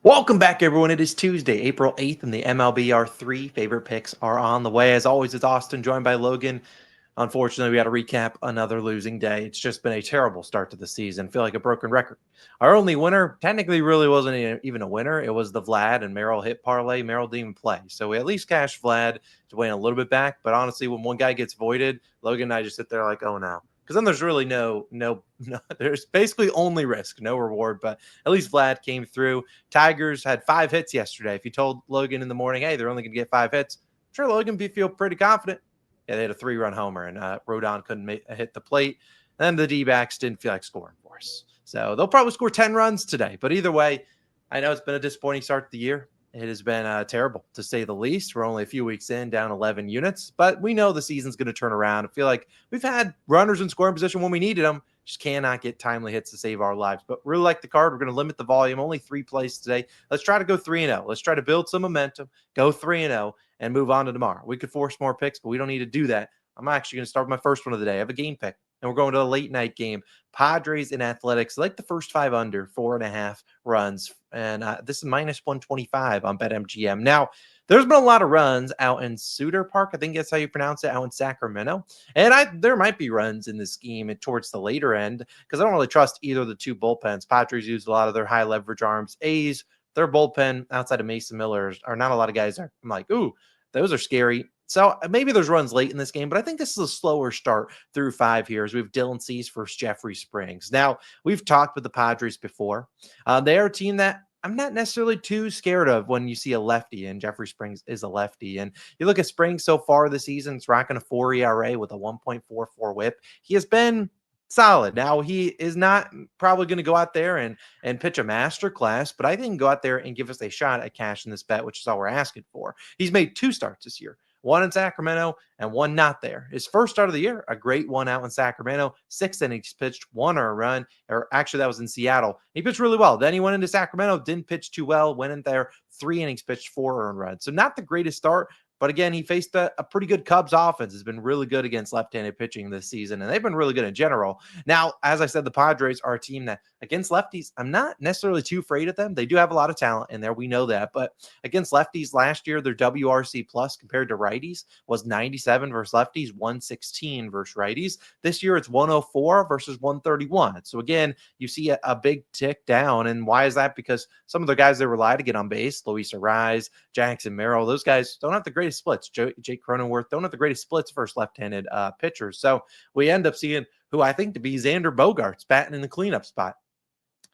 Welcome back, everyone. It is Tuesday, April 8th, and the MLB, our three favorite picks, are on the way. As always, it's Austin, joined by Logan. Unfortunately, we got to recap another losing day. It's just been a terrible start to the season. Feel like a broken record. Our only winner technically really wasn't even a winner. It was the Vlad and Merrill hit parlay. Merrill didn't even play. So we at least cashed Vlad to win a little bit back. But honestly, when one guy gets voided, Logan and I just sit there like, oh no. Because then there's really no, there's basically only risk, no reward. But at least Vlad came through. Tigers had 5 hits yesterday. If you told Logan in the morning, hey, they're only going to get 5 hits, I'm sure Logan would feel pretty confident. Yeah, they had a 3-run homer, and Rodon couldn't hit the plate. And the D-backs didn't feel like scoring for us. So they'll probably score 10 runs today. But either way, I know it's been a disappointing start to the year. It has been terrible, to say the least. We're only a few weeks in, down 11 units. But we know the season's going to turn around. I feel like we've had runners in scoring position when we needed them. Just cannot get timely hits to save our lives. But really like the card. We're going to limit the volume. Only 3 plays today. Let's try to go 3-0. Let's try to build some momentum, go 3-0, and move on to tomorrow. We could force more picks, but we don't need to do that. I'm actually going to start with my first one of the day. I have a game pick, and we're going to a late night game. Padres and Athletics, like the first 5 under, 4.5 runs. And this is minus 125 on BetMGM. Now, there's been a lot of runs out in Suter Park. I think that's how you pronounce it, out in Sacramento. And there might be runs in this game towards the later end because I don't really trust either of the two bullpens. Padres use a lot of their high leverage arms. A's, their bullpen outside of Mason Miller's are not a lot of guys. I'm like, ooh, those are scary. So maybe there's runs late in this game, but I think this is a slower start through 5 here as we have Dylan Cease versus Jeffrey Springs. Now, we've talked with the Padres before. They are a team that I'm not necessarily too scared of when you see a lefty, and Jeffrey Springs is a lefty. And you look at Springs so far this season, it's rocking a 4 ERA with a 1.44 whip. He has been solid. Now, he is not probably going to go out there and pitch a master class, but I think he can go out there and give us a shot at cashing this bet, which is all we're asking for. He's made 2 starts this year. 1 in Sacramento and 1 not there. His first start of the year, a great one out in Sacramento. 6 innings pitched, 1 earned run, or actually that was in Seattle. He pitched really well. Then he went into Sacramento, didn't pitch too well, went in there, 3 innings pitched, 4 earned runs. So not the greatest start, but again, he faced a pretty good Cubs offense. Has been really good against left-handed pitching this season, and they've been really good in general. Now, as I said, the Padres are a team that against lefties, I'm not necessarily too afraid of them. They do have a lot of talent in there. We know that. But against lefties last year, their WRC plus compared to righties was 97 versus lefties, 116 versus righties. This year, it's 104 versus 131. So again, you see a big tick down. And why is that? Because some of the guys they rely to get on base, Luis Arise, Jackson Merrill, those guys don't have the greatest splits. Jake Cronenworth don't have the greatest splits versus left-handed pitchers. So we end up seeing who I think to be Xander Bogaerts batting in the cleanup spot.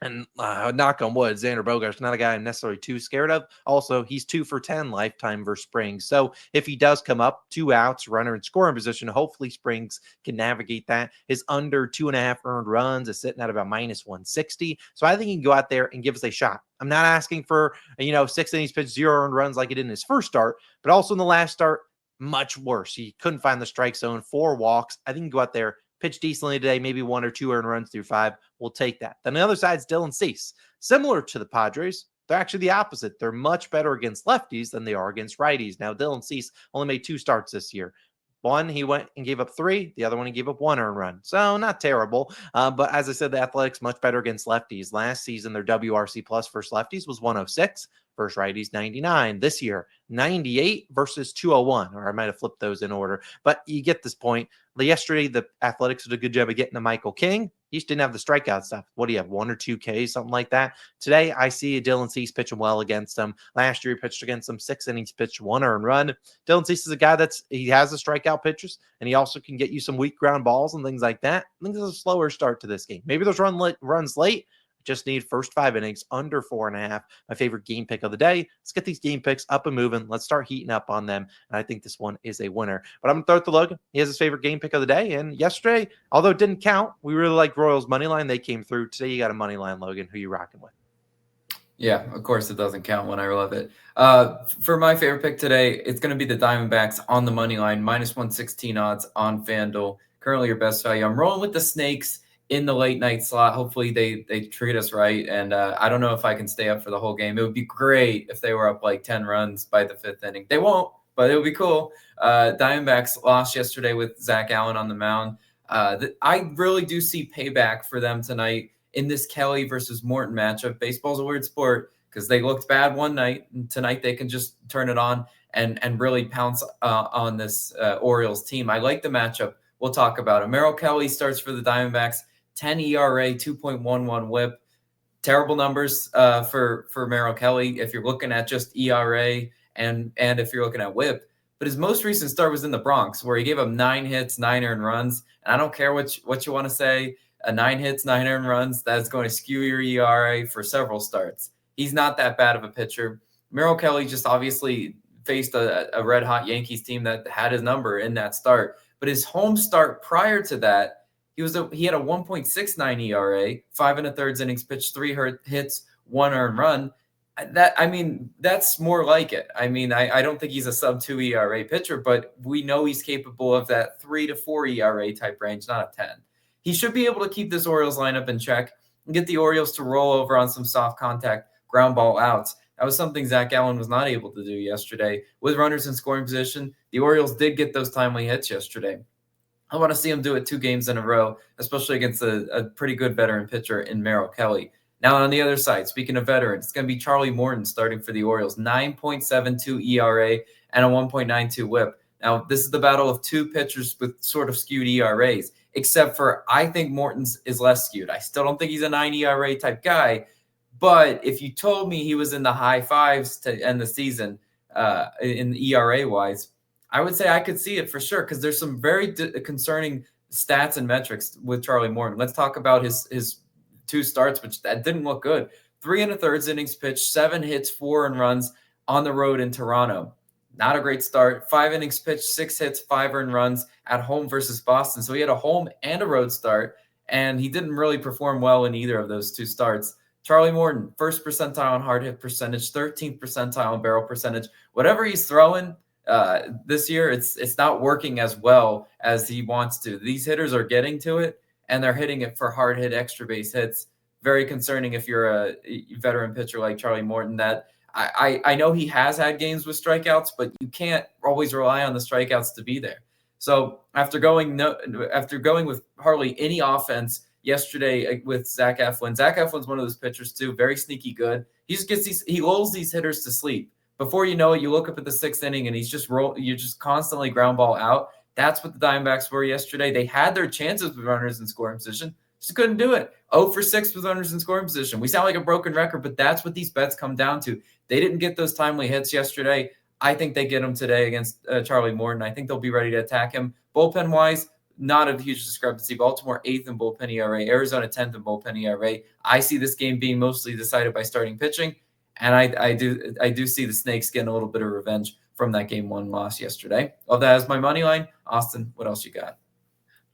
And knock on wood, Xander Bogaerts not a guy I'm necessarily too scared of. Also, he's 2 for 10 lifetime versus Springs. So if he does come up, 2 outs, runner in scoring position, hopefully Springs can navigate that. His under 2.5 earned runs is sitting at about minus 160. So I think he can go out there and give us a shot. I'm not asking for, 6 innings pitched, 0 earned runs like he did in his first start, but also in the last start, much worse. He couldn't find the strike zone, 4 walks. I think he can go out there, pitch decently today, maybe 1 or 2 earned runs through 5. We'll take that. Then the other side is Dylan Cease. Similar to the Padres, they're actually the opposite. They're much better against lefties than they are against righties. Now, Dylan Cease only made 2 starts this year. One, he went and gave up 3. The other one, he gave up 1 earned run. So not terrible. But as I said, the Athletics much better against lefties. Last season, their WRC plus versus lefties was 106. Versus righties, 99. This year, 98 versus 201. Or I might have flipped those in order. But you get this point. Yesterday, the Athletics did a good job of getting to Michael King. He just didn't have the strikeout stuff. What do you have, 1 or 2 Ks, something like that? Today, I see Dylan Cease pitching well against them. Last year, he pitched against them 6 innings, pitched 1 earned run. Dylan Cease is a guy he has the strikeout pitches, and he also can get you some weak ground balls and things like that. I think this is a slower start to this game. Maybe those runs late. Just need first 5 innings under 4.5. My favorite game pick of the day. Let's get these game picks up and moving. Let's start heating up on them. And I think this one is a winner. But I'm going to throw it to Logan. He has his favorite game pick of the day. And yesterday, although it didn't count, we really liked Royals money line. They came through. Today, you got a money line, Logan. Who you rocking with? Yeah, of course it doesn't count when I love it. For my favorite pick today, it's going to be the Diamondbacks on the money line, minus 116 odds on FanDuel. Currently your best value. I'm rolling with the Snakes in the late night slot. Hopefully they treat us right. And I don't know if I can stay up for the whole game. It would be great if they were up like 10 runs by the 5th inning. They won't, but it would be cool. Diamondbacks lost yesterday with Zach Allen on the mound. I really do see payback for them tonight in this Kelly versus Morton matchup. Baseball's a weird sport because they looked bad one night, and tonight they can just turn it on and really pounce on this Orioles team. I like the matchup. We'll talk about it. Merrill Kelly starts for the Diamondbacks, 10 ERA, 2.11 WHIP. Terrible numbers for Merrill Kelly if you're looking at just ERA and if you're looking at WHIP. But his most recent start was in the Bronx, where he gave up 9 hits, 9 earned runs. And I don't care what you want to say, 9 hits, 9 earned runs, that's going to skew your ERA for several starts. He's not that bad of a pitcher. Merrill Kelly just obviously faced a red-hot Yankees team that had his number in that start. But his home start prior to that, he had a 1.69 ERA, 5 1/3 innings pitched, 3 hits, 1 earned run. That's more like it. I don't think he's a sub-2 ERA pitcher, but we know he's capable of that 3 to 4 ERA type range, not a 10. He should be able to keep this Orioles lineup in check and get the Orioles to roll over on some soft contact ground ball outs. That was something Zach Allen was not able to do yesterday. With runners in scoring position, the Orioles did get those timely hits yesterday. I want to see him do it 2 games in a row, especially against a pretty good veteran pitcher in Merrill Kelly. Now, on the other side, speaking of veterans, it's going to be Charlie Morton starting for the Orioles, 9.72 ERA and a 1.92 WHIP. Now, this is the battle of 2 pitchers with sort of skewed ERAs, except for I think Morton's is less skewed. I still don't think he's a 9 ERA type guy, but if you told me he was in the high 5s to end the season in ERA-wise, I would say I could see it for sure, because there's some very concerning stats and metrics with Charlie Morton. Let's talk about his 2 starts, which that didn't look good. 3 1/3 innings pitched, 7 hits, 4 earned runs on the road in Toronto. Not a great start. 5 innings pitched, 6 hits, 5 earned runs at home versus Boston. So he had a home and a road start, and he didn't really perform well in either of those 2 starts. Charlie Morton, 1st percentile on hard hit percentage, 13th percentile on barrel percentage. Whatever he's throwing this year, it's not working as well as he wants to. These hitters are getting to it, and they're hitting it for hard hit extra base hits. Very concerning if you're a veteran pitcher like Charlie Morton. That I know he has had games with strikeouts, but you can't always rely on the strikeouts to be there. So after going with hardly any offense yesterday with Zach Eflin's one of those pitchers too, very sneaky good. He lulls these hitters to sleep. Before you know it, you look up at the 6th inning and you're just constantly ground ball out. That's what the Diamondbacks were yesterday. They had their chances with runners in scoring position, just couldn't do it. 0 for 6 with runners in scoring position. We sound like a broken record, but that's what these bets come down to. They didn't get those timely hits yesterday. I think they get them today against Charlie Morton. I think they'll be ready to attack him. Bullpen-wise, not a huge discrepancy. Baltimore 8th in bullpen ERA, Arizona 10th in bullpen ERA. I see this game being mostly decided by starting pitching. And I do see the Snakes getting a little bit of revenge from that Game 1 loss yesterday. Well, that is my money line. Austin, what else you got?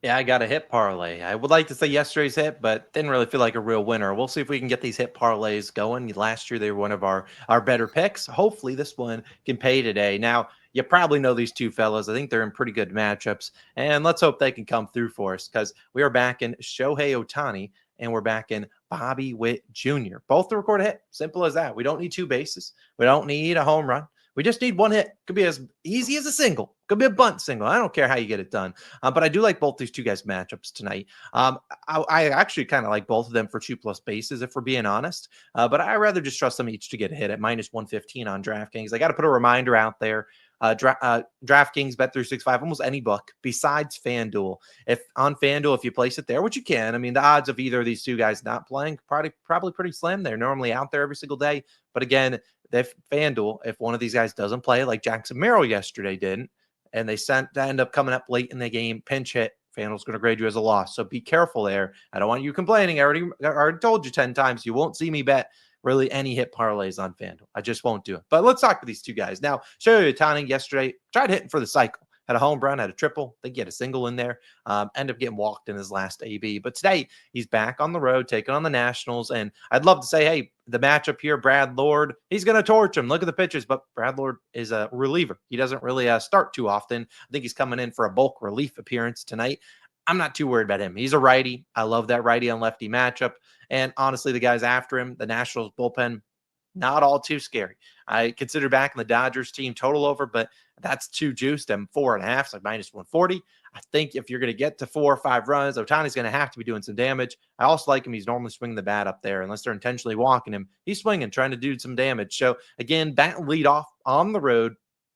Yeah, I got a hit parlay. I would like to say yesterday's hit, but didn't really feel like a real winner. We'll see if we can get these hit parlays going. Last year, they were one of our better picks. Hopefully, this one can pay today. Now, you probably know these 2 fellas. I think they're in pretty good matchups, and let's hope they can come through for us, because we are back in Shohei Ohtani, and we're back in Bobby Witt Jr. Both to record a hit. Simple as that. We don't need 2 bases. We don't need a home run. We just need 1 hit. Could be as easy as a single. Could be a bunt single. I don't care how you get it done. But I do like both these 2 guys' matchups tonight. I actually kind of like both of them for 2+ bases, if we're being honest. But I rather just trust them each to get a hit at -115 on DraftKings. I got to put a reminder out there. DraftKings, Bet365, almost any book besides FanDuel. If you place it there, which you can, the odds of either of these 2 guys not playing probably pretty slim. They're normally out there every single day. But again, if FanDuel, if one of these guys doesn't play, like Jackson Merrill yesterday didn't, and they end up coming up late in the game, pinch hit, FanDuel's going to grade you as a loss. So be careful there. I don't want you complaining. I already told you 10 times. You won't see me bet really any hit parlays on FanDuel. I just won't do it. But let's talk to these 2 guys. Now, Shohei Ohtani yesterday tried hitting for the cycle. Had a home run, had a triple. I think he had a single in there. Ended up getting walked in his last AB. But today, he's back on the road, taking on the Nationals. And I'd love to say, hey, the matchup here, Brad Lord, he's going to torch him. Look at the pitches. But Brad Lord is a reliever. He doesn't really start too often. I think he's coming in for a bulk relief appearance tonight. I'm not too worried about him. He's a righty. I love that righty on lefty matchup. And honestly, the guys after him, the Nationals bullpen, not all too scary. I consider backing the Dodgers team total over, but that's too juiced. I'm 4.5, so like minus 140. I think if you're going to get to 4 or 5 runs, Otani's going to have to be doing some damage. I also like him. He's normally swinging the bat up there. Unless they're intentionally walking him, he's swinging, trying to do some damage. So again, bat lead off on the road.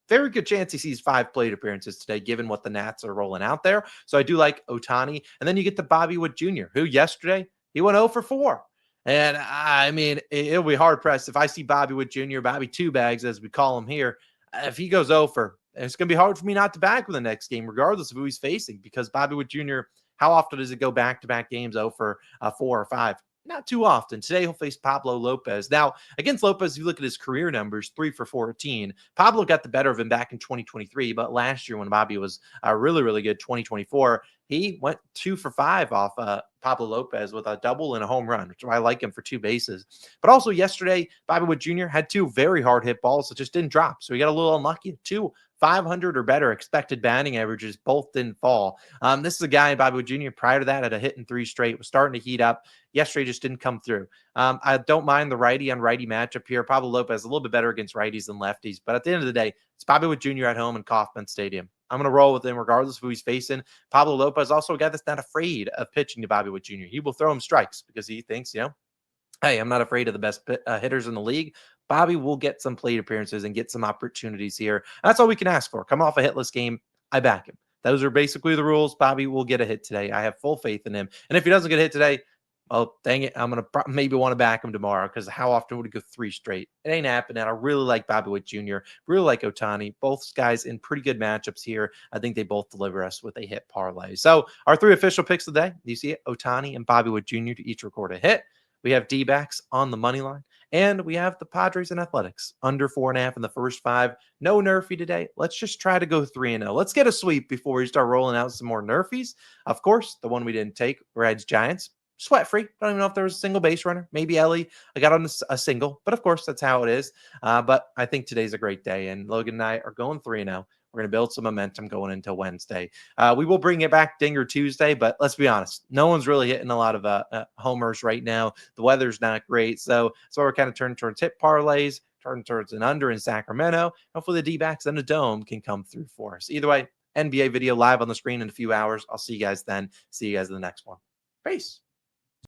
Very good chance he sees 5 plate appearances today, given what the Nats are rolling out there. So I do like Otani. And then you get the Bobby Wood Jr., who yesterday he went 0 for 4. And I mean, it'll be hard pressed if I see Bobby Wood Jr., Bobby Two Bags, as we call him here. If he goes over, it's going to be hard for me not to back with the next game, regardless of who he's facing, because Bobby Wood Jr., how often does it go back to back games 0 for 4 or 5? Not too often. Today he'll face Pablo Lopez. Now, against Lopez, if you look at his career numbers, 3 for 14. Pablo got the better of him back in 2023, but last year when Bobby was really, really good, 2024, he went 2 for 5 off Pablo Lopez with a double and a home run, which I like him for 2 bases. But also yesterday, Bobby Wood Jr. had 2 very hard hit balls that just didn't drop. So he got a little unlucky. 2 500 or better expected batting averages, both didn't fall. This is a guy, Bobby Wood Jr., prior to that, had a hit in 3 straight, was starting to heat up. Yesterday just didn't come through. I don't mind the righty on righty matchup here. Pablo Lopez a little bit better against righties than lefties. But at the end of the day, it's Bobby Wood Jr. at home in Kauffman Stadium. I'm going to roll with him regardless of who he's facing. Pablo Lopez also a guy that's not afraid of pitching to Bobby Wood Jr. He will throw him strikes because he thinks, hey, I'm not afraid of the best hitters in the league. Bobby will get some plate appearances and get some opportunities here. That's all we can ask for. Come off a hitless game, I back him. Those are basically the rules. Bobby will get a hit today. I have full faith in him. And if he doesn't get a hit today, oh, dang it, I'm going to maybe want to back him tomorrow because how often would he go 3 straight? It ain't happening. I really like Bobby Wood Jr., really like Otani. Both guys in pretty good matchups here. I think they both deliver us with a hit parlay. So our 3 official picks of the day, you see it? Otani and Bobby Wood Jr. to each record a hit. We have D-backs on the money line. And we have the Padres and Athletics under 4.5 in the first 5. No nerfy today. Let's just try to go 3-0. Let's get a sweep before we start rolling out some more nerfies. Of course, the one we didn't take, Reds Giants. Sweat free. Don't even know if there was a single base runner. Maybe Ellie. I got on a single, but of course that's how it is. But I think today's a great day, and Logan and I are going 3-0. We're going to build some momentum going into Wednesday. We will bring it back Dinger Tuesday, but let's be honest, no one's really hitting a lot of homers right now. The weather's not great, so we're kind of turning towards hit parlays, turning towards an under in Sacramento. Hopefully the D-backs and a dome can come through for us. Either way, NBA video live on the screen in a few hours. I'll see you guys then. See you guys in the next one. Peace.